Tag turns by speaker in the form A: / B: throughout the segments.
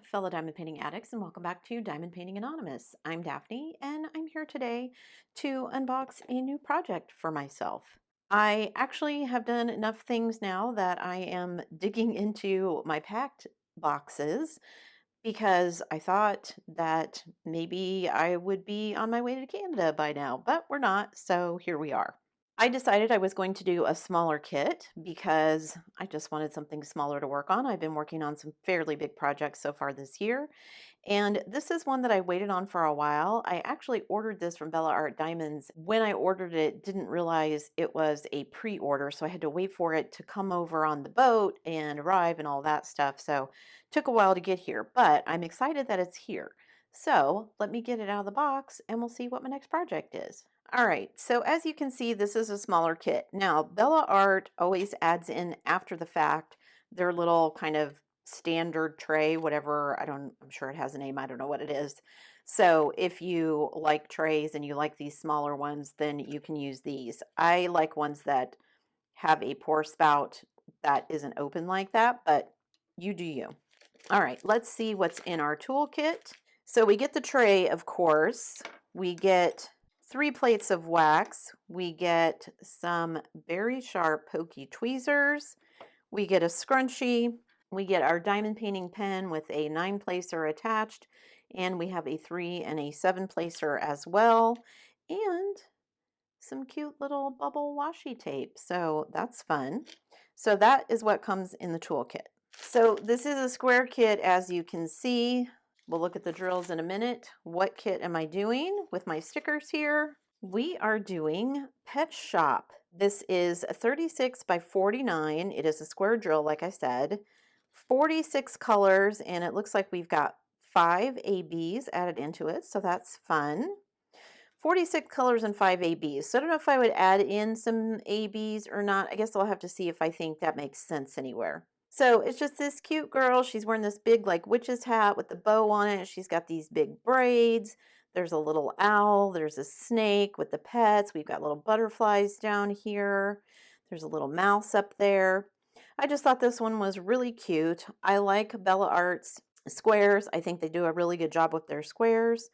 A: fellow diamond painting addicts, and welcome back to Diamond Painting Anonymous. I'm Daphne, and I'm here today to unbox a new project for myself. I actually have done enough things now that I am digging into my packed boxes because I thought that maybe I would be on my way to Canada by now, but we're not, so here we are. I decided I was going to do a smaller kit because I just wanted something smaller to work on. I've been working on some fairly big projects so far this year, and this is one that I waited on for a while. I actually ordered this from Bella Art Diamonds. When I ordered it, didn't realize it was a pre-order, so I had to wait for it to come over on the boat and arrive and all that stuff. So took a while to get here, but I'm excited that it's here. So let me get it out of the box and we'll see what my next project is. All right, so as you can see, this is a smaller kit. Now, Bella Art always adds in after the fact their little kind of standard tray, whatever, I'm sure it has a name, I don't know what it is. So if you like trays and you like these smaller ones, then you can use these. I like ones that have a pour spout that isn't open like that, but you do you. All right, let's see what's in our toolkit. So we get the tray, of course. We get 3 plates of wax. We get some very sharp pokey tweezers. We get a scrunchie. We get our diamond painting pen with a 9-placer attached. And we have a 3 and a 7-placer as well. And some cute little bubble washi tape. So that's fun. So that is what comes in the toolkit. So this is a square kit, as you can see. We'll look at the drills in a minute. What kit am I doing with my stickers here? We are doing Pet Shop. This is a 36 by 49. It is a square drill, like I said. 46 colors, and it looks like we've got 5 ABs added into it, so that's fun. 46 colors and 5 ABs. So I don't know if I would add in some ABs or not. I guess I'll have to see if I think that makes sense anywhere. So it's just this cute girl. She's wearing this big like witch's hat with the bow on it. She's got these big braids. There's a little owl. There's a snake with the pets. We've got little butterflies down here. There's a little mouse up there. I just thought this one was really cute. I like Bella Art's squares. I think they do a really good job with their squares.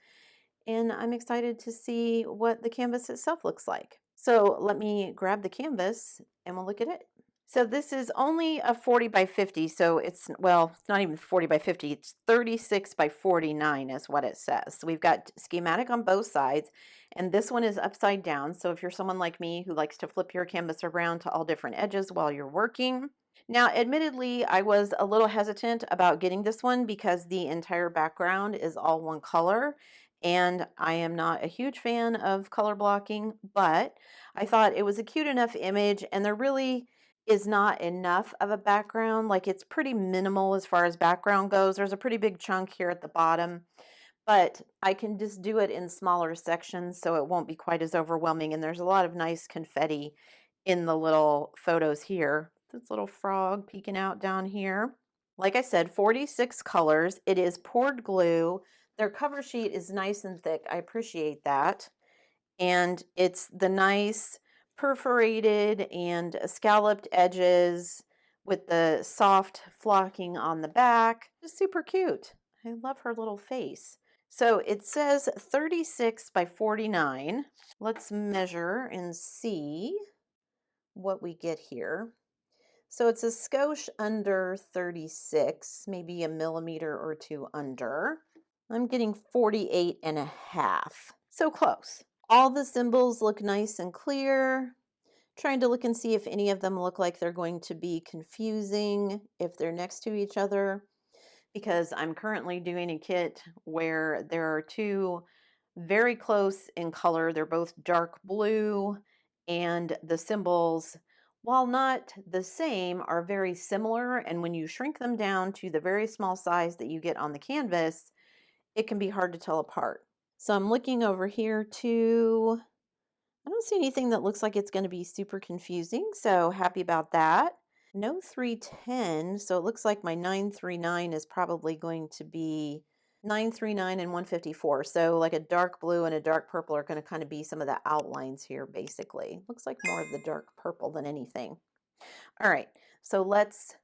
A: And I'm excited to see what the canvas itself looks like. So let me grab the canvas and we'll look at it. So this is only a 40 by 50, so well, it's not even 40 by 50, it's 36 by 49 is what it says. So we've got schematic on both sides, and this one is upside down. So if you're someone like me who likes to flip your canvas around to all different edges while you're working. Now, admittedly, I was a little hesitant about getting this one because the entire background is all one color, and I am not a huge fan of color blocking, but I thought it was a cute enough image, and there really is not enough of a background. Like, it's pretty minimal as far as background goes. There's a pretty big chunk here at the bottom, but I can just do it in smaller sections so it won't be quite as overwhelming. And there's a lot of nice confetti in the little photos here. This little frog peeking out down here. Like I said, 46 colors. It is poured glue. Their cover sheet is nice and thick. I appreciate that. And it's the nice perforated and scalloped edges with the soft flocking on the back. Just super cute. I love her little face. So it says 36 by 49. Let's measure and see what we get here. So it's a skosh under 36, maybe a millimeter or two under. I'm getting 48 and a half. So close. All the symbols look nice and clear. Trying to look and see if any of them look like they're going to be confusing if they're next to each other, because I'm currently doing a kit where there are 2 very close in color. They're both dark blue, and the symbols, while not the same, are very similar. And when you shrink them down to the very small size that you get on the canvas, it can be hard to tell apart. So I'm looking over here too. I don't see anything that looks like it's going to be super confusing, so happy about that. No 310, so it looks like my 939 is probably going to be 939 and 154. So like a dark blue and a dark purple are going to kind of be some of the outlines here, basically. Looks like more of the dark purple than anything. All right, so let's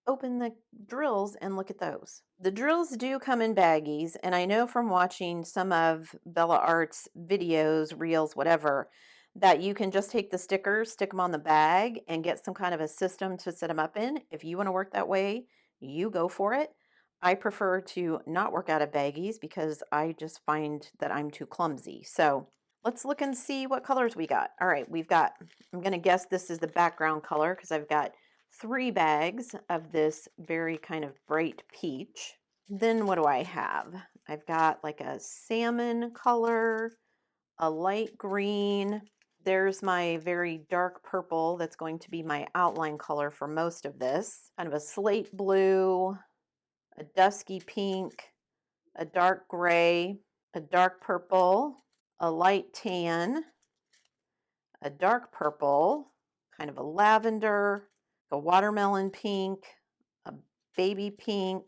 A: open the drills and look at those. The drills do come in baggies, and I know from watching some of Bella Art's videos, reels, whatever, that you can just take the stickers, stick them on the bag, and get some kind of a system to set them up in. If you want to work that way, you go for it. I prefer to not work out of baggies because I just find that I'm too clumsy. So let's look and see what colors we got. All right, we've got, I'm going to guess this is the background color because I've got 3 bags of this very kind of bright peach. Then what do I have? I've got like a salmon color, a light green. There's my very dark purple that's going to be my outline color for most of this. Kind of a slate blue, a dusky pink, a dark gray, a dark purple, a light tan, a dark purple, kind of a lavender, a watermelon pink, a baby pink,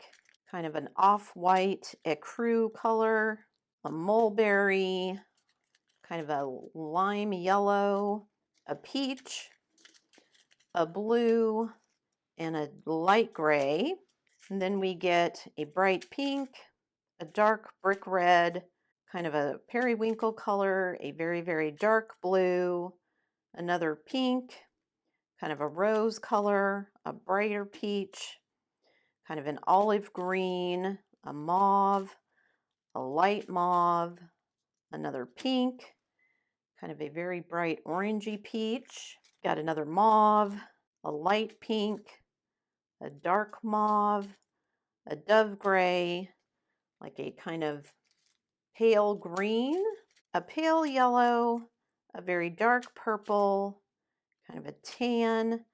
A: kind of an off-white ecru color, a mulberry, kind of a lime yellow, a peach, a blue, and a light gray. And then we get a bright pink, a dark brick red, kind of a periwinkle color, a very, very dark blue, another pink, kind of a rose color, a brighter peach, kind of an olive green, a mauve, a light mauve, another pink, kind of a very bright orangey peach. Got another mauve, a light pink, a dark mauve, a dove gray, like a kind of pale green, a pale yellow, a very dark purple, kind of a tan,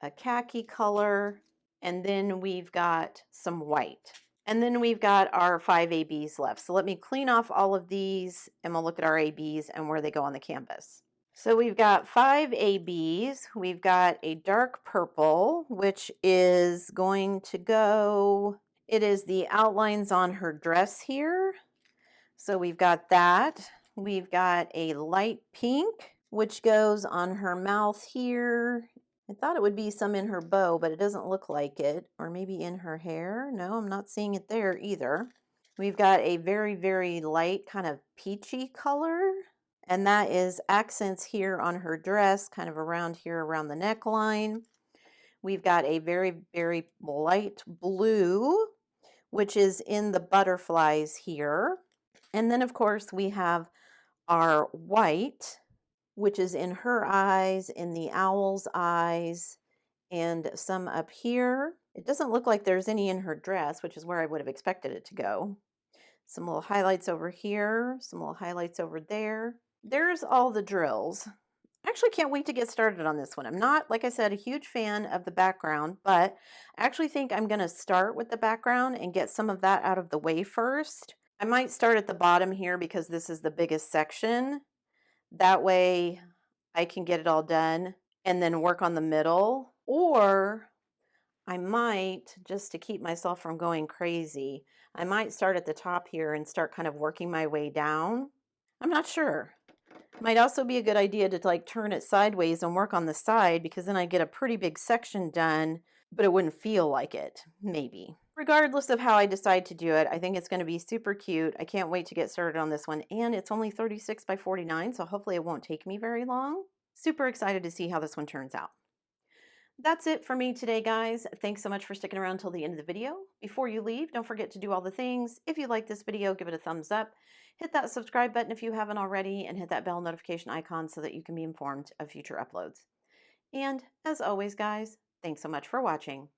A: a khaki color, and then we've got some white. And then we've got our 5 ABs left. So let me clean off all of these and we'll look at our ABs and where they go on the canvas. So we've got 5 ABs. We've got a dark purple, which is going to go, it is the outlines on her dress here. So we've got that. We've got a light pink, which goes on her mouth here. I thought it would be some in her bow, but it doesn't look like it. Or maybe in her hair. No, I'm not seeing it there either. We've got a very, very light kind of peachy color. And that is accents here on her dress, kind of around here, around the neckline. We've got a very, very light blue, which is in the butterflies here. And then, of course, we have our white, which is in her eyes, in the owl's eyes, and some up here. It doesn't look like there's any in her dress, which is where I would have expected it to go. Some little highlights over here, some little highlights over there. There's all the drills. I actually can't wait to get started on this one. I'm not, like I said, a huge fan of the background, but I actually think I'm going to start with the background and get some of that out of the way first. I might start at the bottom here because this is the biggest section. That way I can get it all done and then work on the middle. Or I might, just to keep myself from going crazy, I might start at the top here and start kind of working my way down. I'm not sure. Might also be a good idea to like turn it sideways and work on the side because then I get a pretty big section done, but it wouldn't feel like it, maybe. Regardless of how I decide to do it, I think it's going to be super cute. I can't wait to get started on this one. And it's only 36 by 49, so hopefully it won't take me very long. Super excited to see how this one turns out. That's it for me today, guys. Thanks so much for sticking around till the end of the video. Before you leave, don't forget to do all the things. If you like this video, give it a thumbs up. Hit that subscribe button if you haven't already, and hit that bell notification icon so that you can be informed of future uploads. And as always, guys, thanks so much for watching.